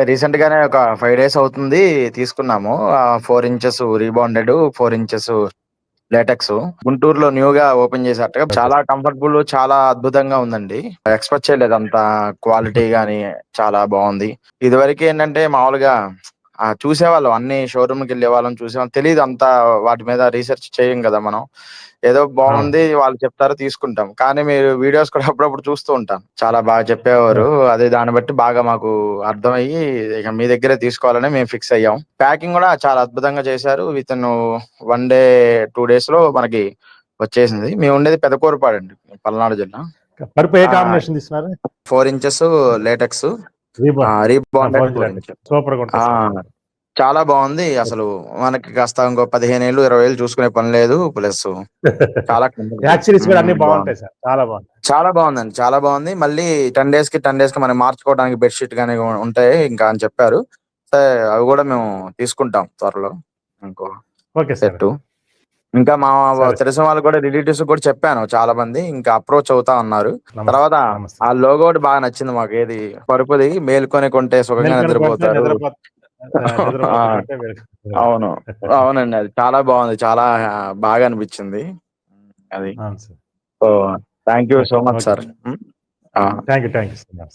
Recent గానే ఒక 5 days అవుతుంది తీసుకున్నాము. 4 ఇంచెస్ రీబౌండెడ్, 4 ఇంచెస్ లేటెక్స్. గుంటూరులో న్యూగా ఓపెన్ చేశారట. ఓకే చాలా సార్. కంఫర్టబుల్, చాలా అద్భుతంగా ఉందండి. ఎక్స్‌పెక్ట్ చేయలేదు అంత క్వాలిటీ గాని చాలా బావుంది. ఇదివరకు ఏంటంటే మామూలుగా చూసేవాళ్ళం, అన్ని షోరూమ్‌కెళ్ళేవాళ్ళం, చూసేవాళ్ళం. తెలీదు అంతా, వాటి మీద రీసెర్చ్ చేయం గదా మనం. ఏదో అవును. బావుంది, వాళ్ళు చెప్తారు తీసుకుంటాం. కానీ మీరు వీడియోస్ కూడా అప్పుడప్పుడు చూస్తూ ఉంటాం. చాలా బాగా చెప్పేవారు. ఓకే. అదే దాన్ని బట్టి బాగా మాకు అర్థమయ్యి ఇక మీ దగ్గరే తీసుకోవాలని మేము ఫిక్స్ అయ్యాం. ప్యాకింగ్ గూడా చాలా అద్భుతంగా చేశారు. వితిన్ 1 డే, 2 డేస్‌లో మనకి వచ్చేసింది. మేముండేది పెదకూరుపాడండి, పల్నాడు జిల్లా. పరుపు ఏ ఆహ్, కాంబినేషన్ తీసుకున్నారు? 4 ఇంచెస్ లేటెక్స్, రీబాన్. Rebonded 4 inch 4 latex. ఇంచెస్. సూపర్‌గా ఆ! ఉంటది సార్. చాలా బావుంది. అసలు మనకి కాస్త ఇంకో 15 ఏళ్ళు, 20 ఏళ్ళు చూసుకునే పని లేదు. ప్లస్ చాలా కంఫర్టబుల్. యాక్సెసరీస్ కూడా అన్నీ బావుంది. బావుంటాయి సార్. చాలా బావుంటాయి. చాలా బావుందండి. చాలా బావుంది. మళ్ళీ 10 డేస్‌కి మనం మార్చుకోవడానికి బెడ్‌షీట్ గాని ఉంటాయి ఇంకా అని చెప్పారు. అవి గూడా మేము తీసుకుంటాం త్వరలో. ఇంకో ఓకే సార్. సెట్టు. ఇంకా మా సరే సార్. తెలిసిన వాళ్ళు కూడా, రిలేటివ్స్ కూడా చెప్పాను చాలా మంది. ఇంకా అప్రోచ్ అవుతా ఉన్నారు. నమస్తే. తర్వాత నమస్తే. ఆ లోగో ఒకటి బాగా నచ్చింది మాకు. ఏది పరుపుది, మేలుకొని కొంటే సుఖంగా మేల్కొని కొంటే నిద్రపోతారు. ఆ! నిద్రపోతా కంటే మేలుకొని. అవును. అవునండి. అది చాలా బావుంది. చాలా బాగా అనిపిచ్చింది. అది. అవును sir. So, thank you so okay. Much okay. Sir. హ్మ్. ఆ! Thank you. Thank you so much.